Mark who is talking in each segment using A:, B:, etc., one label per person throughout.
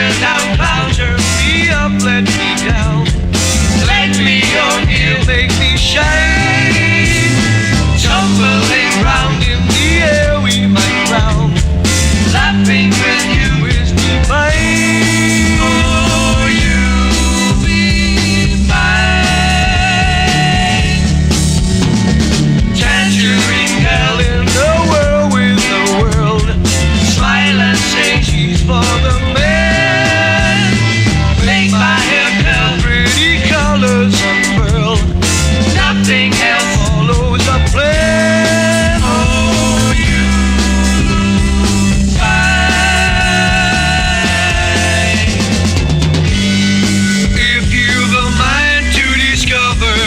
A: Eiderdown cloud, turn me up, let me down. Lend me your ear, make me shine. Tumbling round in the air we might drown. Laughing with you is divine. Oh, you be mine. Tangerine girl in the world with the world. Smile and say she's for the man. Make my hair curl, pretty colors unfurl. Nothing else follows a plan. Oh, you fine. If you've a mind to discover,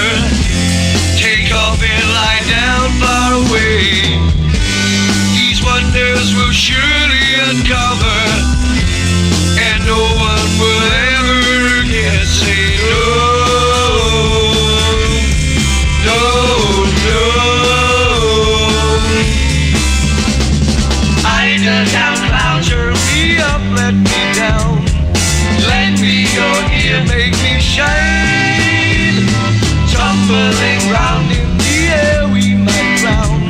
A: take off and lie down far away. These wonders will surely uncover, and no one will ever again say no. No, no. Eiderdown cloud, turn me up, let me down. Lend me your ear, make me shine. Tumbling round in the air we might drown.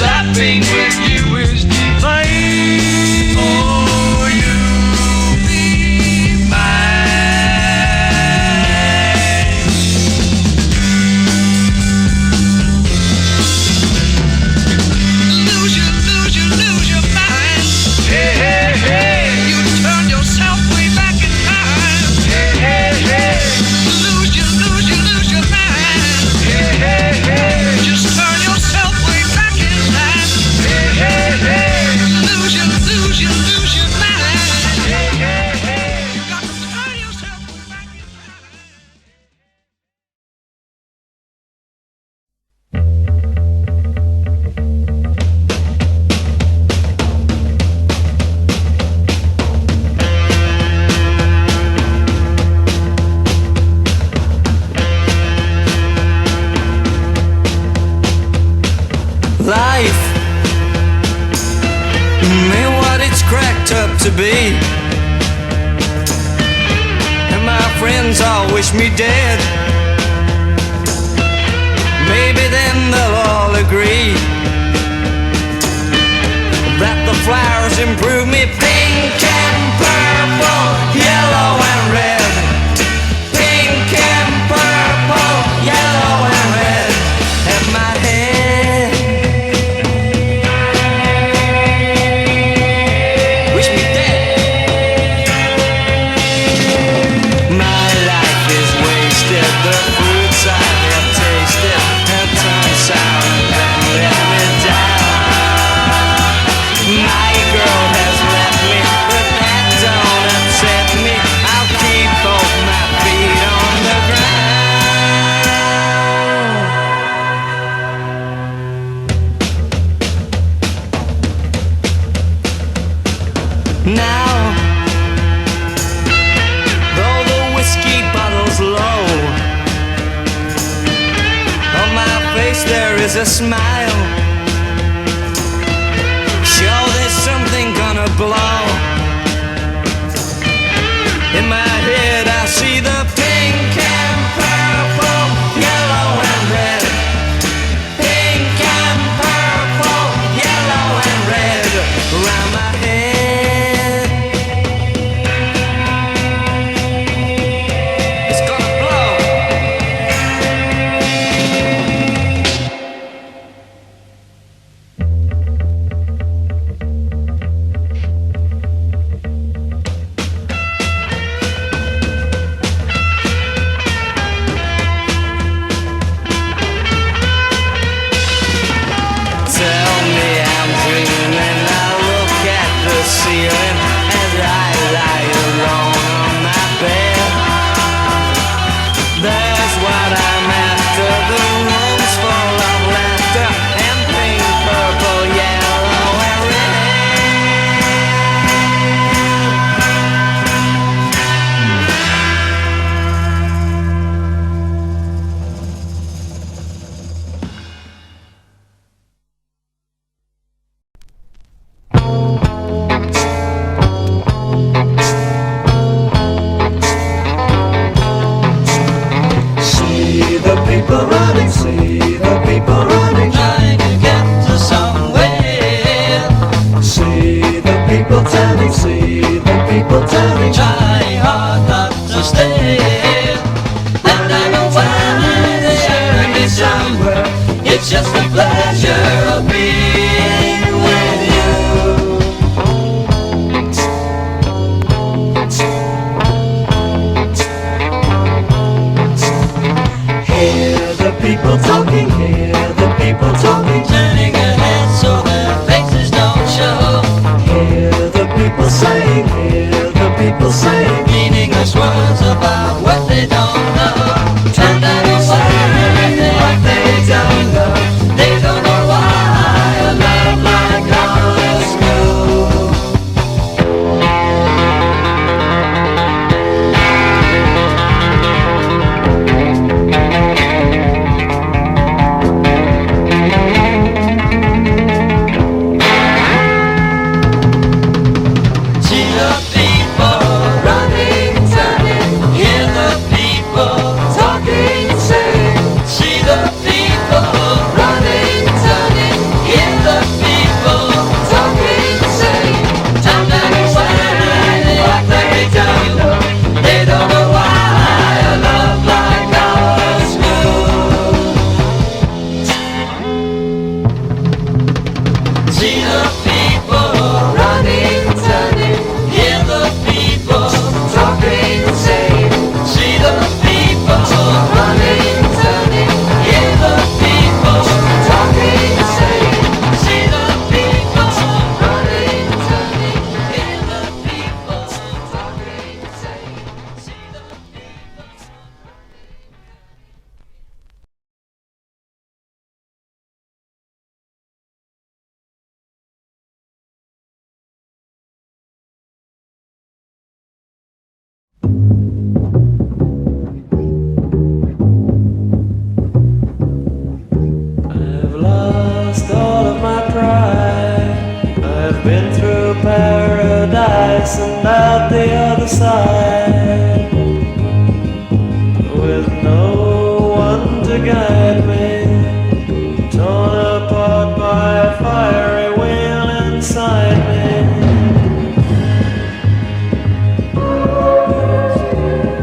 A: Laughing with you is divine. Oh, you be mine. Lose your mind. Hey, hey, hey. You turn yourself way back in time. Hey, hey, hey. Lose your mind. Hey, hey, hey. Just turn yourself way back in time. Hey, hey, hey. Lose your mind. Hey, hey, hey. You got to turn yourself way back in time.
B: Life ain't what it's cracked up to be, and my friends all wish me dead. Maybe then they'll all agree that the flowers improve me. Pink and purple, yellow and red. Pink and purple, yellow and red. At my head, wish me dead. My life is wasted. The fruits I have tasted have turned sour and let me down. My girl has left me, but that don't upset me. I'll keep both my feet on the ground. Now, though the whiskey bottle's low, on my face there is a smile. Sure, there's something gonna blow. In my head I see the pink and purple, yellow and red. Pink and purple, yellow and red. Around my head, it's gonna blow. people tell me, try hard not to stay. And I know why they share me somewhere. It's just the pleasure of being with you. Hear the people talking, hear the people talking, turning their heads so their faces don't show. Hear the people saying, hear the people saying meaningless words about what they don't know. And I know why they like they don't know. They don't know why a love like ours goes. See the people running, turning, hear the people talking, saying. See the people running, turning, hear the people talking, saying. And I know why they act like they don't know. They don't know why a love like ours goes. See the people running, turning, hear the people talking, saying. See the people running, turning, hear the people talking, saying. See the people running, turning, hear the people talking, saying. See the people. I've lost all of my pride. I've been through paradise and out the other side, with no one to guide me, torn apart by a fiery wheel inside me.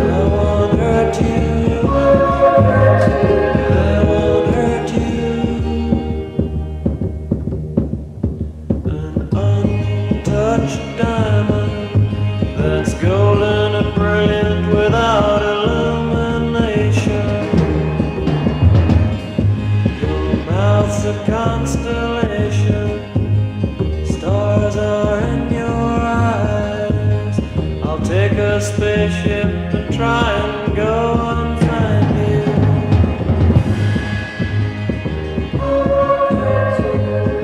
B: I won't hurt you. I won't hurt you. An untouched diamond that's golden and brilliant without illumination. Your mouth's a constellation. Stars are in your eyes. I'll take a spaceship and try and go and find you.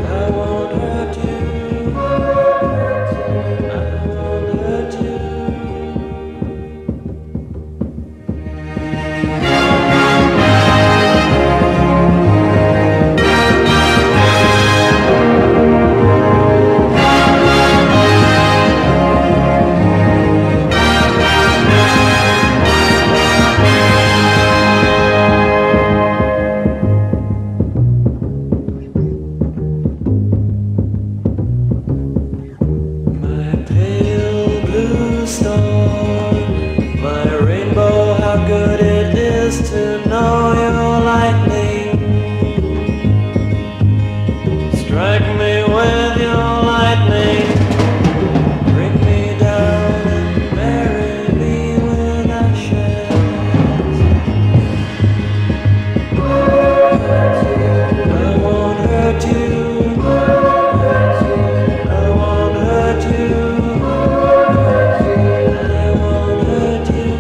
B: I won't hurt you. I won't hurt you. My pale blue star, my rainbow, how good it is to know your lightning. Strike me with your lightning, bring me down and bury me with ashes. I won't hurt you. I won't hurt you. I won't hurt you. I won't hurt you.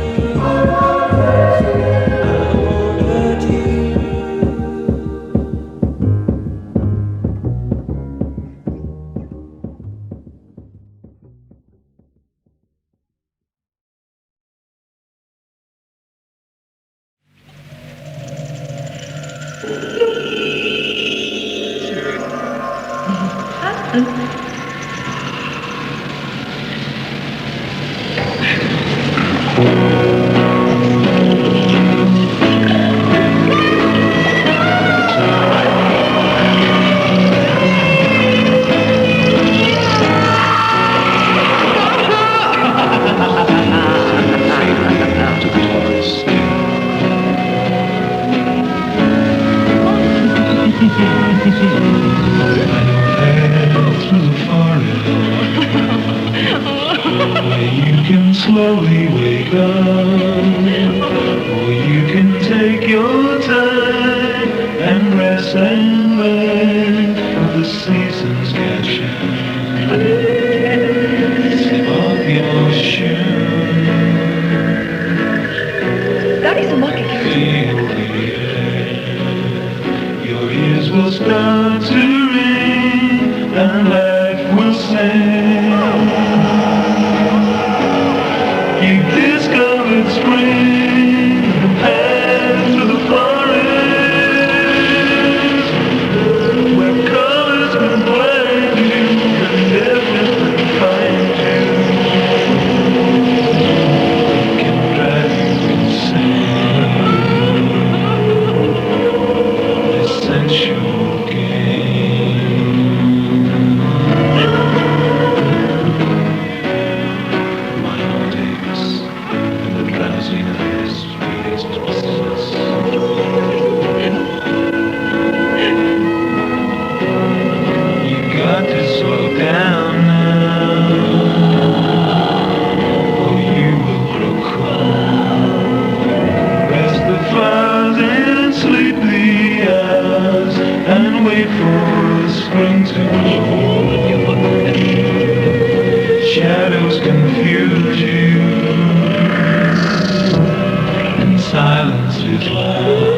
C: can slowly wake up, or you can take your time and rest and let the seasons catch you. Slip off your shoes.
D: Daddy's a monkey.
C: Feel the air. Your ears will start to ring and life will sing. You discovered spring, the path through the forest, where colors can blind you and everything find you. It can drive you insane, this sensual game. Mind takes and the drowsiness fades to business. You got to slow down now, or you will grow cold. Rest the flowers in sleepy hours and wait for spring to blow. Shadows confuse you, and silence is loud.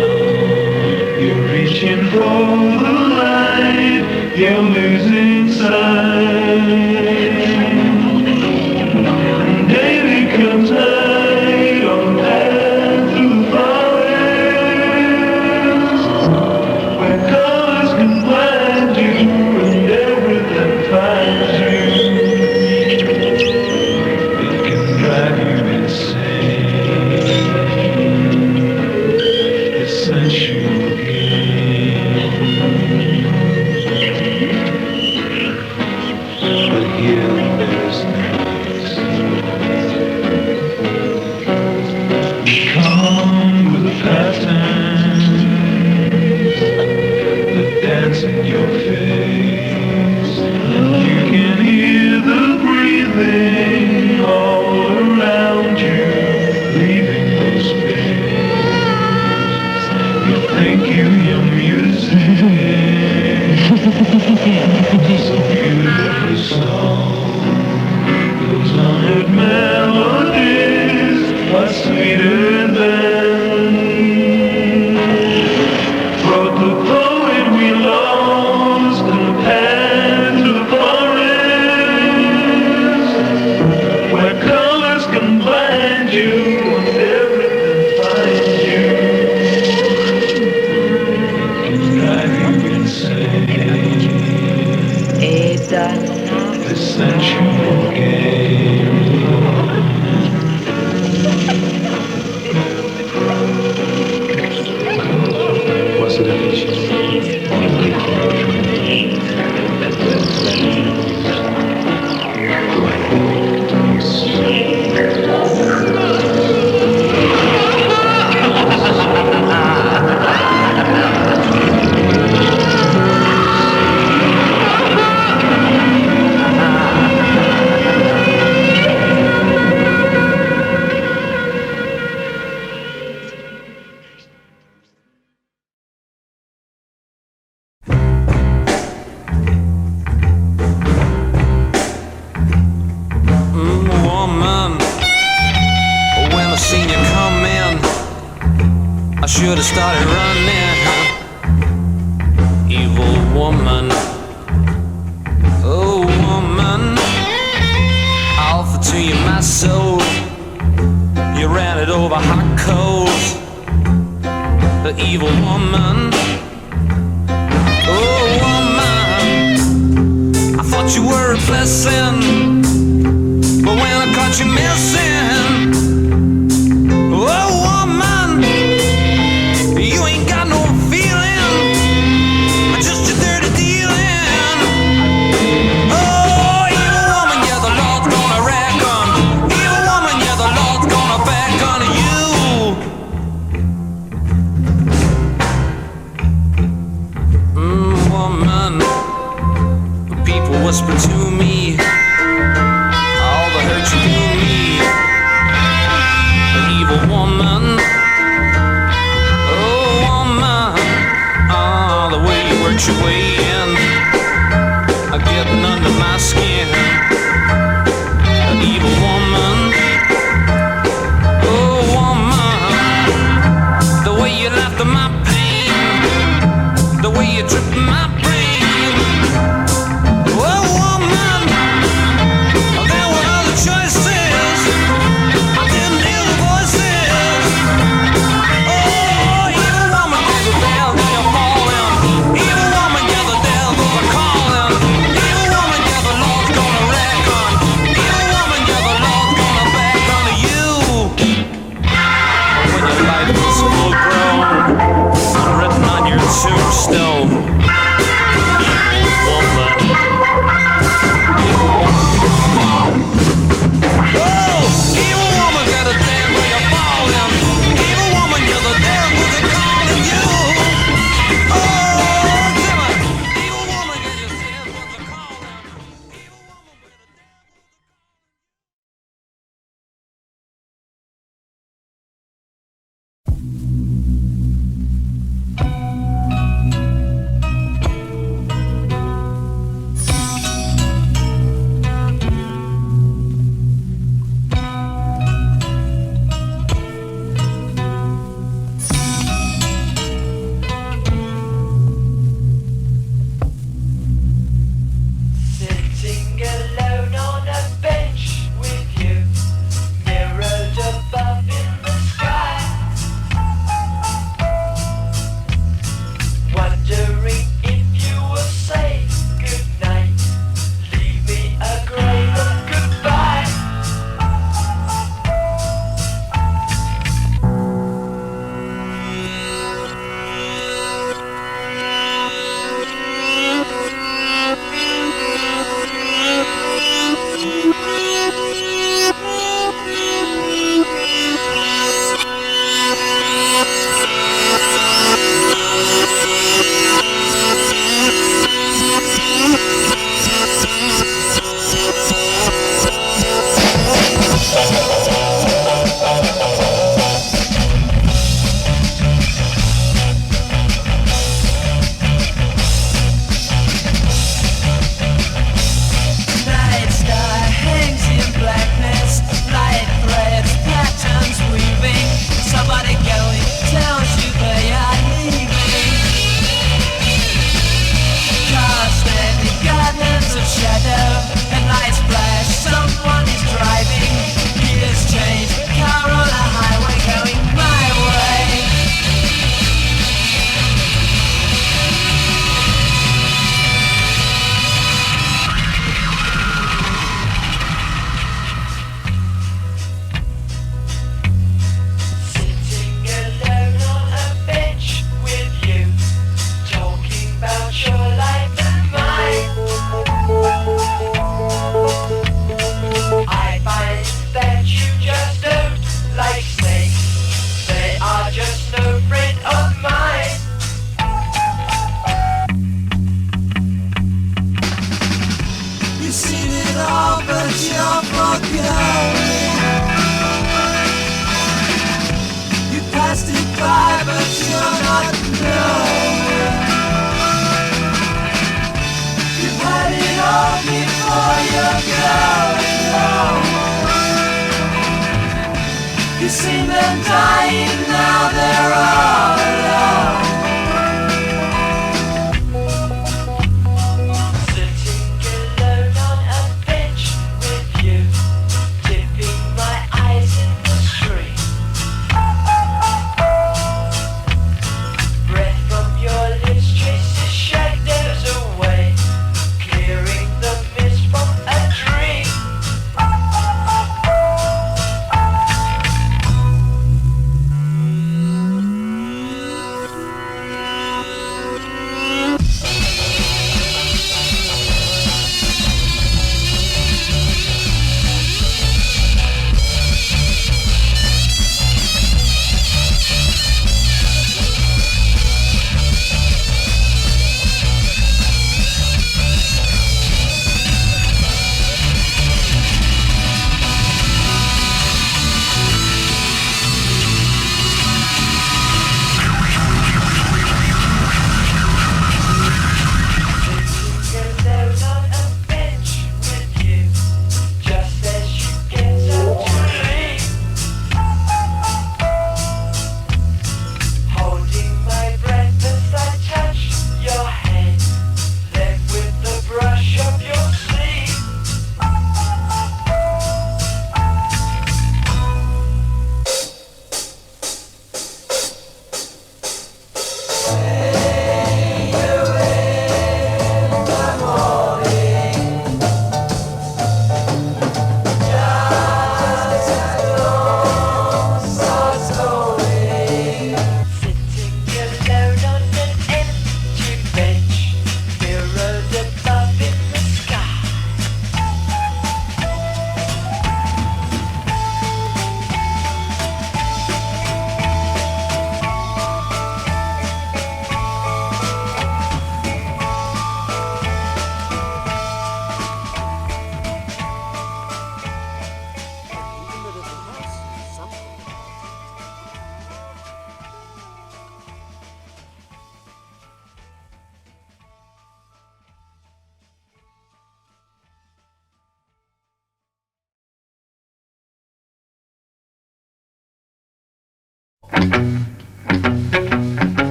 C: You're reaching for the light, you're losing sight. And day becomes night on the path through the forest, where colors can blind you and everything finds you. It can drive you insane, this sensual game. But here there's night. Come with a pattern that dance in your face, and you can hear the breathing all around you, leaving no space. You think you hear music, so beautifully so. Those honored melodies are sweeter than brought the poet we lost in the path through the forest, where colors can blind you and everything finds you. It can drive you insane, this sensual game. What's the definition?
B: Woman, when I seen you come in, I should have started running. Evil woman, oh woman, I offer to you my soul. You ran it over hot coals. The evil woman, oh woman, I thought you were a blessing. But when I caught you missing, oh woman, you ain't got no feeling, just your dirty dealing. Oh, evil woman, yeah, the Lord's gonna reckon. Evil woman, yeah, the Lord's gonna beckon you. Woman, people whisper to me, all the hurt you do me.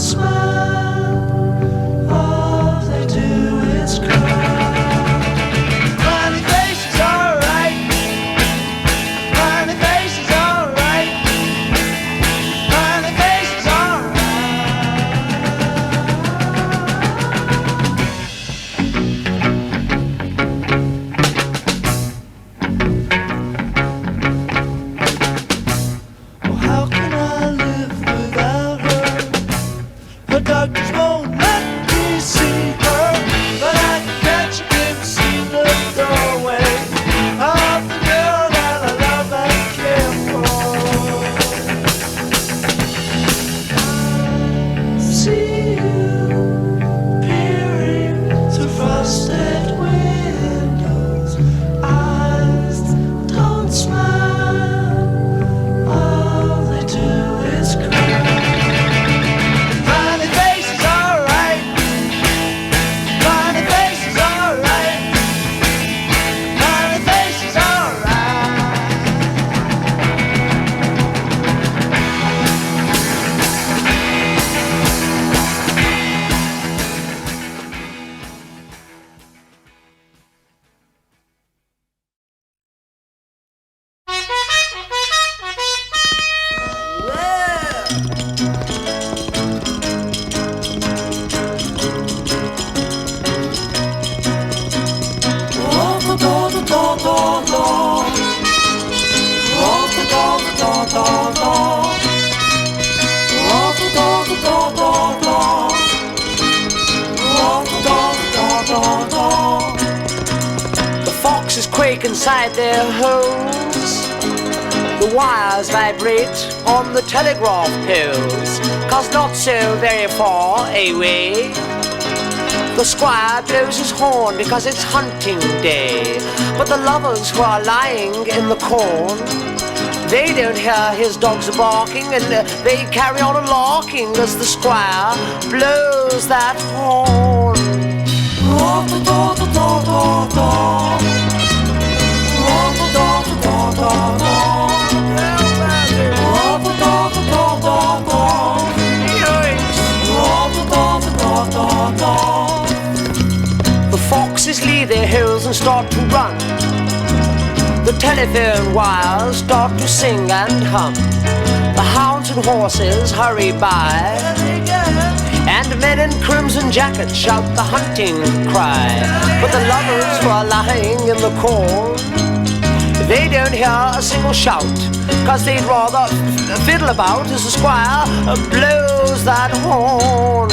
D: Smile, all they do The foxes quake inside their holes. The wires vibrate on the telegraph poles, 'cause not so very far away the squire blows his horn because it's hunting day. But the lovers who are lying in the corn, they don't hear his dogs barking, and they carry on a-larking as the squire blows that horn. The foxes leave their holes and start to run. The telephone wires start to sing and hum. The hounds and horses hurry by, and men in crimson jackets shout the hunting cry. But the lovers who are lying in the corn, they don't hear a single shout, 'cause they'd rather fiddle about as the squire blows that horn.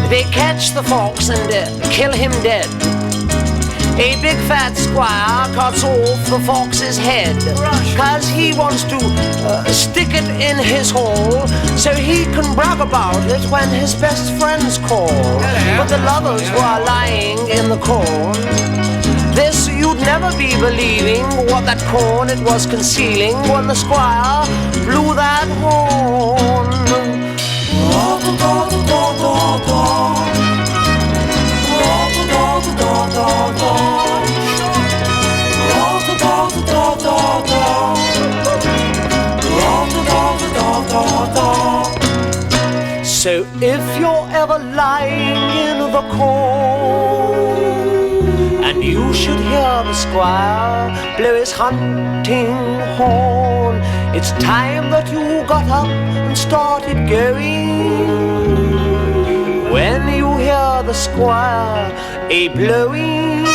D: They catch the fox and kill him dead. A big fat squire cuts off the fox's head, 'cause he wants to stick it in his hole so he can brag about it when his best friends call. But the lovers who are lying in the corn, this you'd never be believing what that corn it was concealing when the squire blew that horn. So if you're ever lying in the corn, and you should hear the squire blow his hunting horn, it's time that you got up and started going. When you hear the squire a-blowing,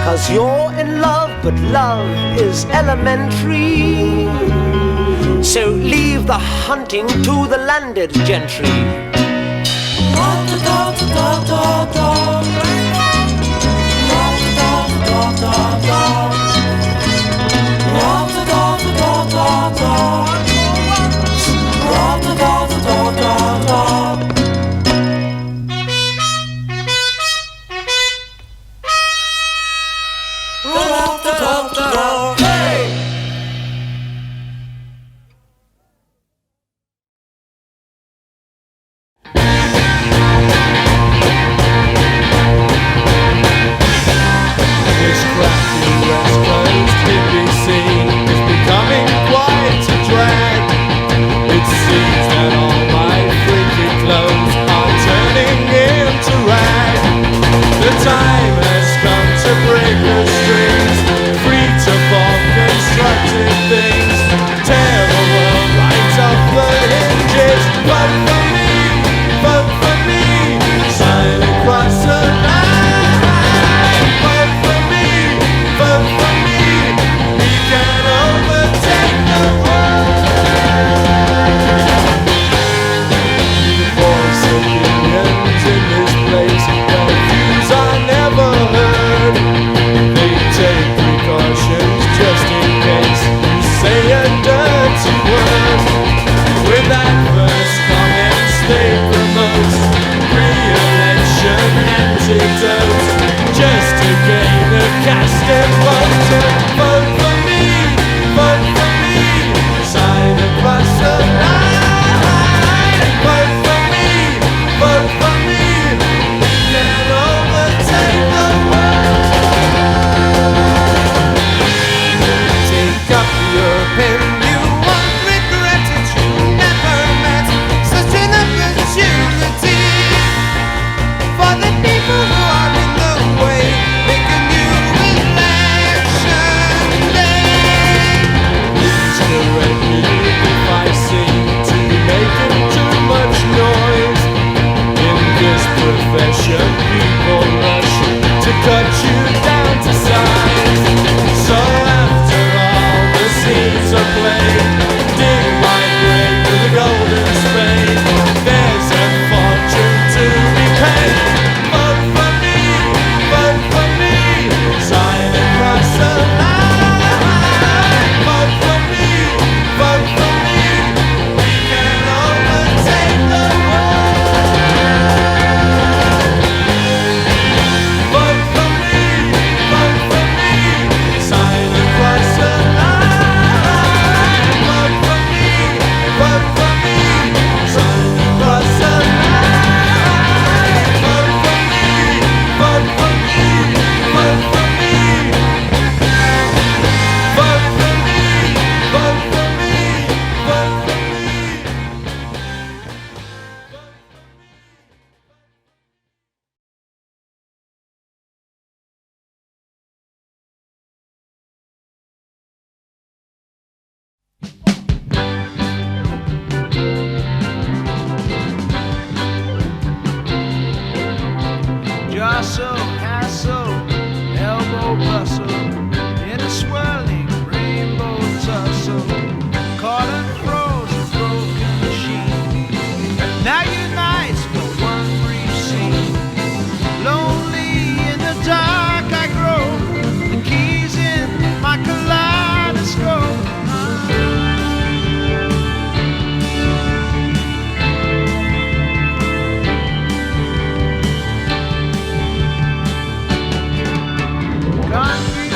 D: 'cause you're in love, but love is elementary. So leave the hunting to the landed gentry.
E: Jostle, hassle, elbow bustle, in a swirling rainbow tussle, caught and frozen, broken sheet. Now unites for one brief scene. Lonely in the dark I grow, the keys in my kaleidoscope. Concrete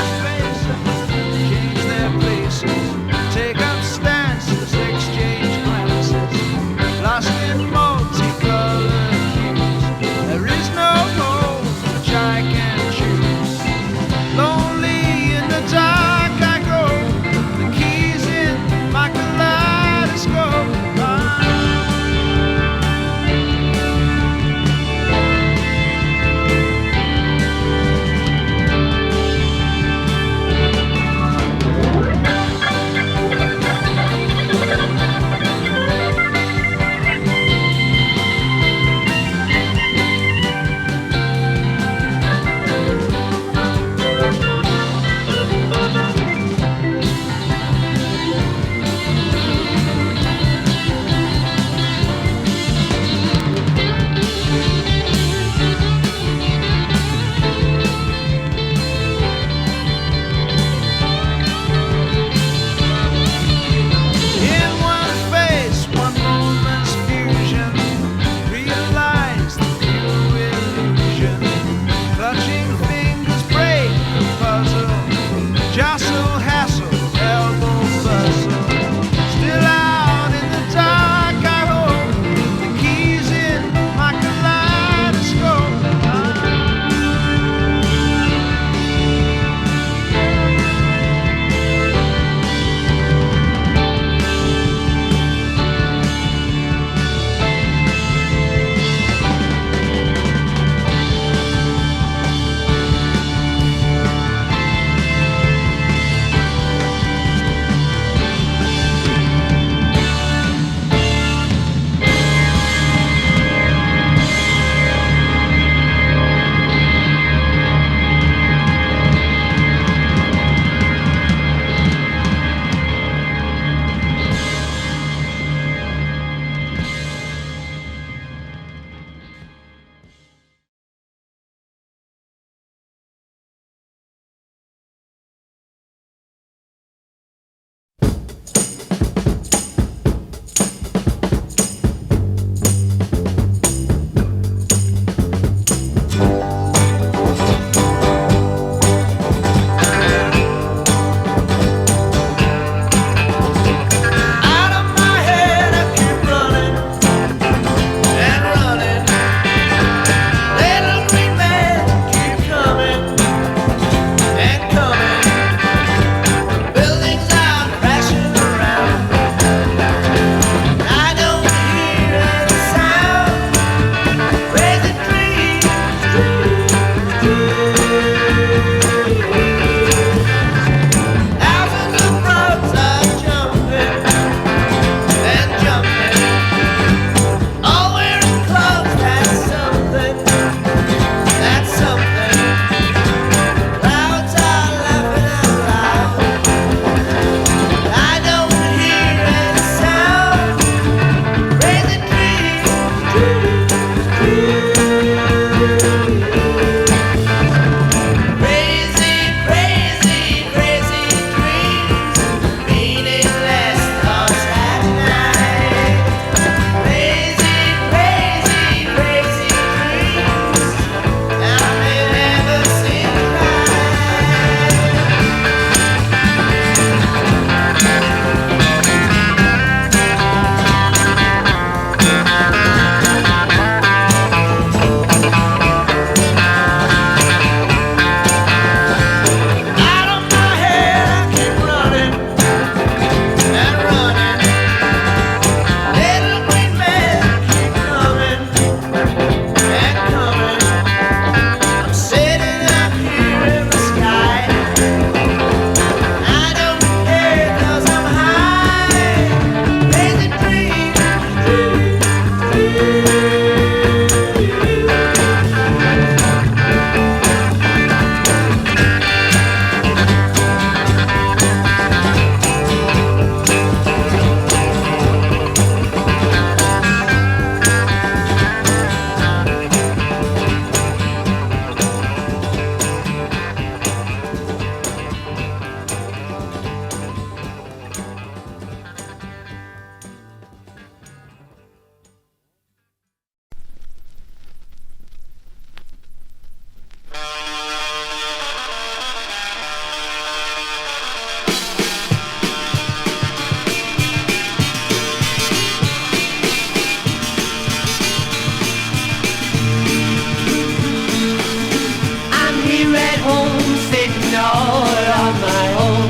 B: home sitting all on my own.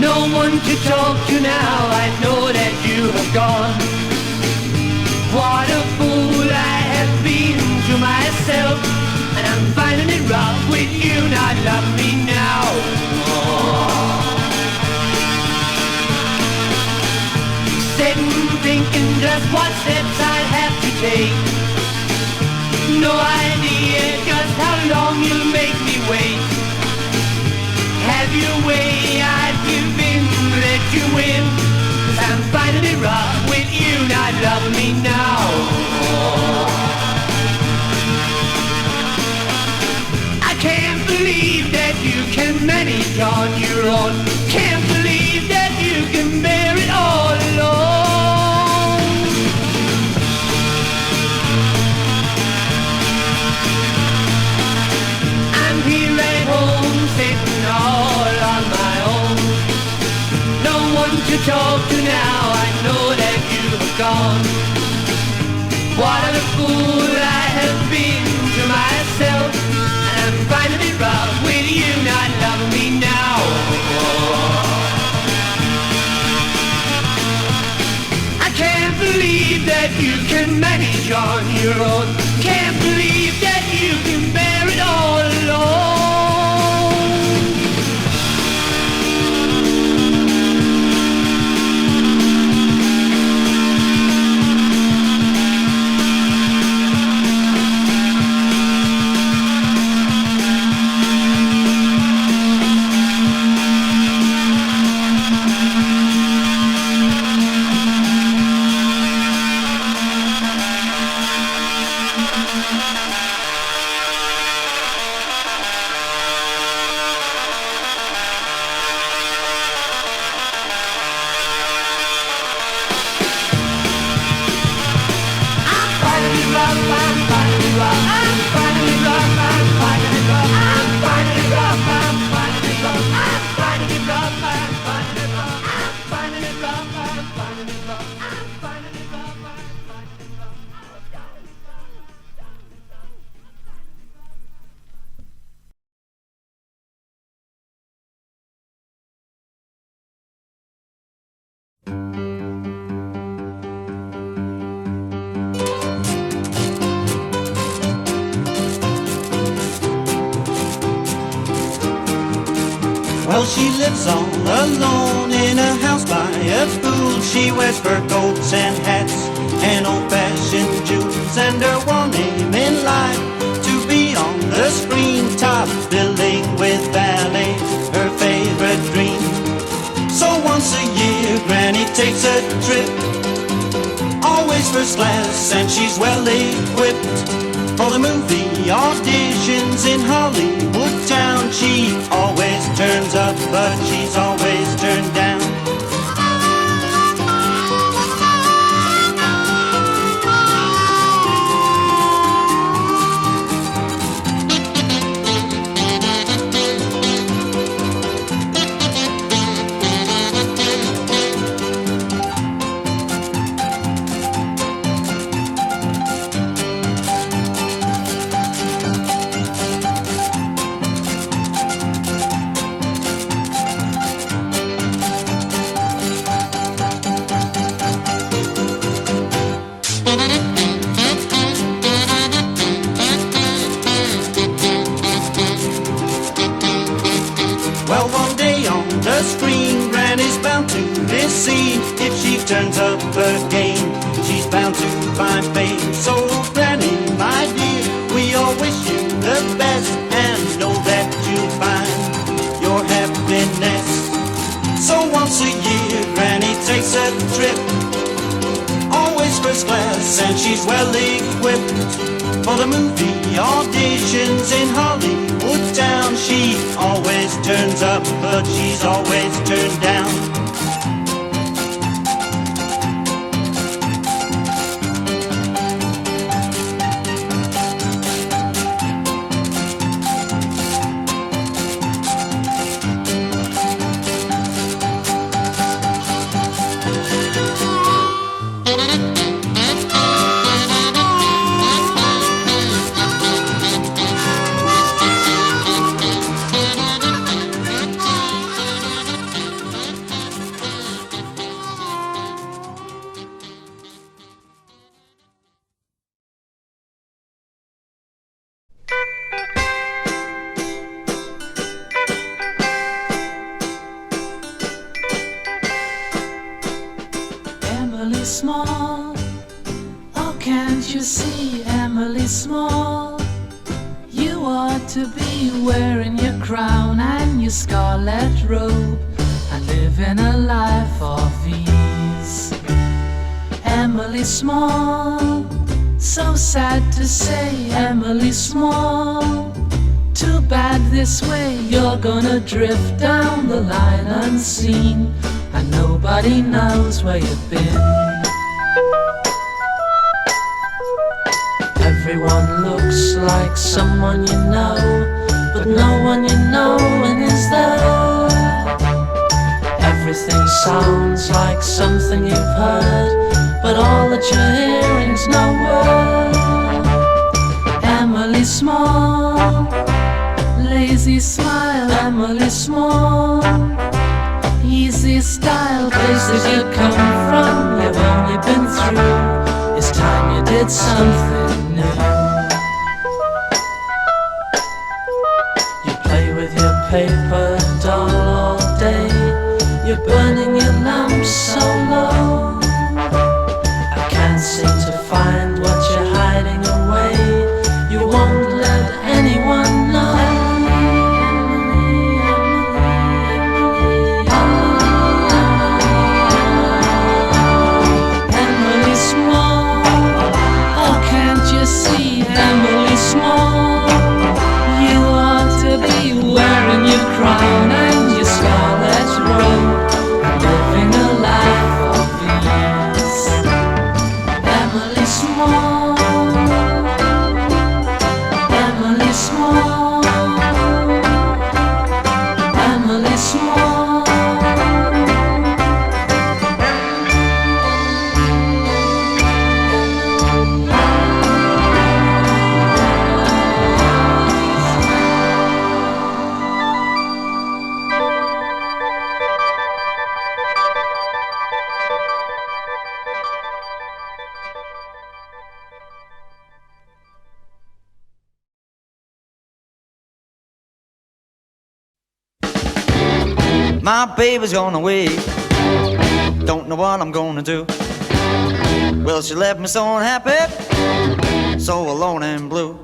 B: No one to talk to now, I know that you have gone. What a fool I have been to myself, and I'm finding it rough with you not loving me now. Sitting thinking just what steps I'd have to take. No idea just how long you'll make me wait. Have your way, I'd give in, let you win. 'Cause I'm finding it rough with you not loving me now. I can't believe that you can manage on your own. Can't believe that you can bear it all alone. I'm here at home sitting all on my own. No one to talk to now, I know that you have gone. What a fool I have been to myself, and I'm finding it rough with you not loving me now. I can't believe that you can manage on your own. Can't believe that you can bear it all alone.
F: Well, she lives all alone in a house by a pool. She wears fur coats and hats and old-fashioned jewels, and her one aim in life to be on the screen, top billing with ballet, her favorite dream. So once a year, Granny takes a trip, always first class, and she's well equipped for the movie auditions in Hollywood town. She always turns up, but she's always turned down. Turns up again, she's bound to find fame. So Granny, my dear, we all wish you the best, and know that you'll find your happiness. So once a year, Granny takes a trip, always first class, and she's well equipped for the movie auditions in Hollywood town. She always turns up, but she's always turned down.
G: to be wearing your crown and your scarlet robe and living a life of ease. Emily Small, so sad to say, Emily Small. Too bad this way, you're gonna drift down the line unseen, and nobody knows where you've been. Everyone looks like someone you know, but no one you know is there. Everything sounds like something you've heard, but all that you're hearing's no word. Emily Small, lazy smile, Emily Small. Easy style, places you come from, you've only been through. It's time you did something new. You play with your paper doll all day, you're burning your lamp so low. I can't seem to find what you're hiding away, you won't let anyone know. Emily Small, oh can't you see, Emily Small? You ought to be wearing your crown and your scarlet robe, living a life of ease. Emily Small, Emily Small, Emily Small.
H: My baby's gone away, don't know what I'm gonna do. Well, she left me so unhappy, so alone and blue.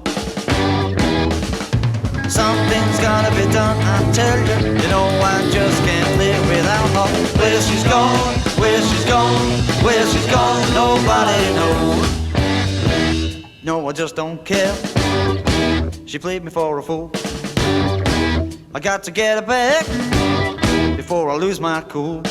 H: Something's gotta be done, I tell you, you know I just can't live without her. Where she's gone, where she's gone, where she's gone, nobody knows. No, I just don't care, she played me for a fool. I got to get her back before I lose my cool.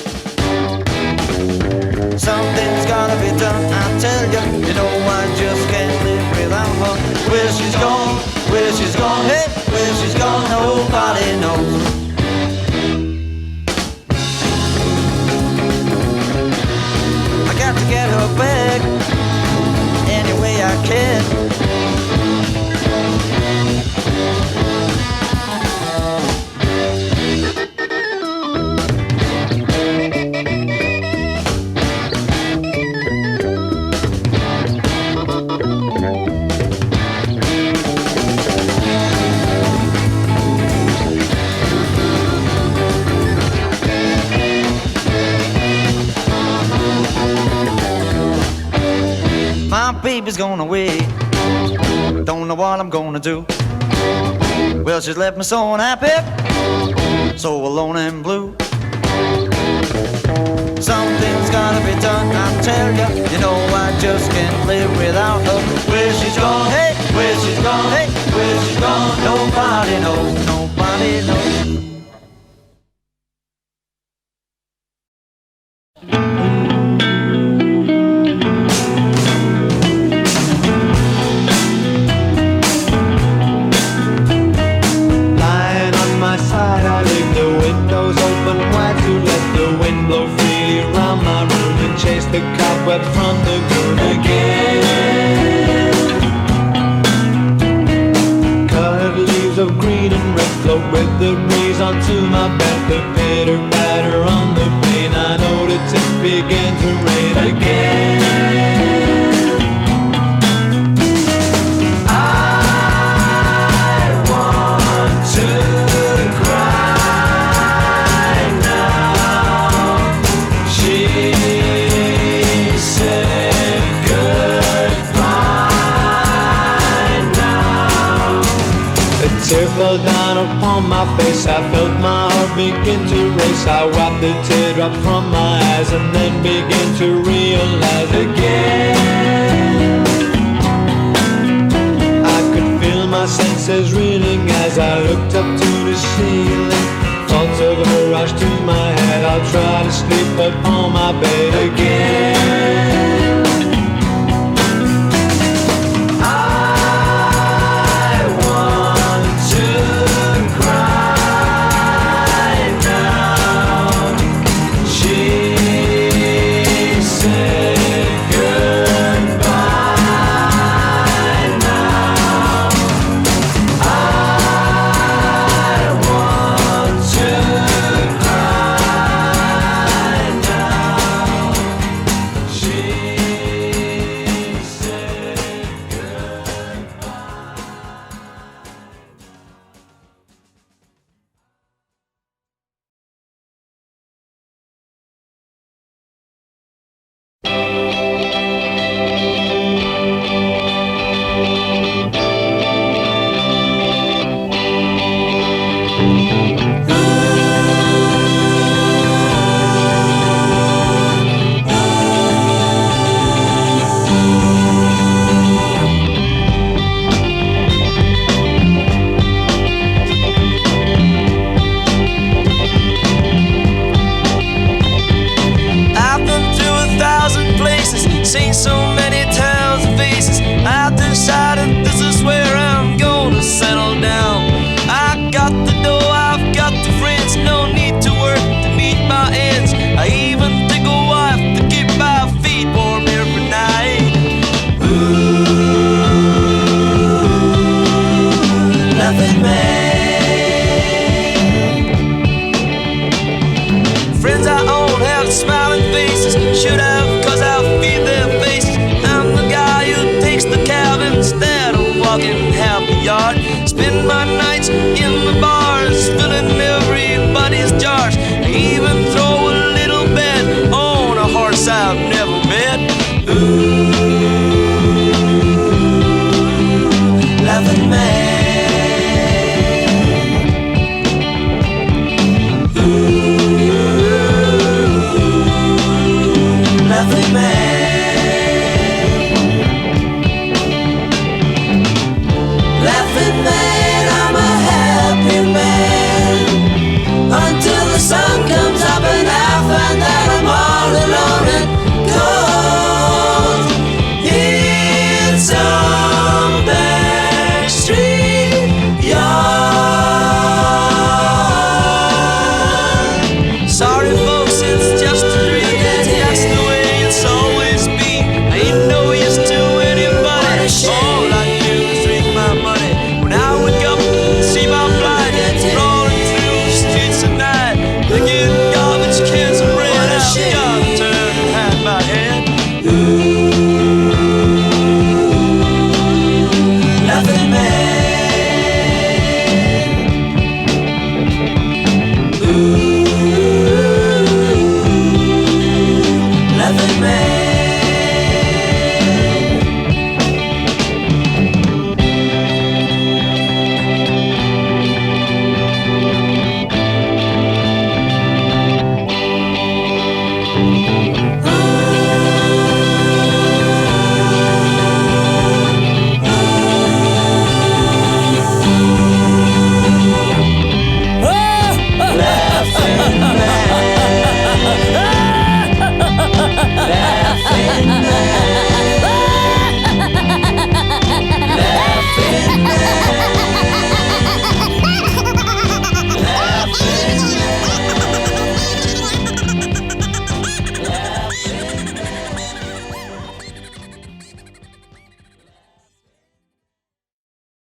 H: Something's gotta be done, I tell you, you know I just can't live without her. Where she's gone, hey, where she's gone, nobody knows. I got to get her back any way I can. My baby's gone away, don't know what I'm gonna do. Well, she's left me so unhappy, so alone and blue. Something's gotta be done, I tell you, you know I just can't live without her. Where she's gone, hey, where she's gone, hey, where she's gone, nobody knows, nobody knows.
C: The cobwebs from the moon again. Colored leaves of green and red float with the breeze onto my back. The pitter patter on the pane, I know that it began to rain again. I want to cry now. She said goodbye now.
B: Tear fell down upon my face, I felt my heart begin to race. I wiped the teardrop from my eyes and then began to realize again. I could feel my senses reeling as I looked up to the ceiling. Thoughts of her rushed to my head, I'll try to sleep upon my bed again.
H: Spend my night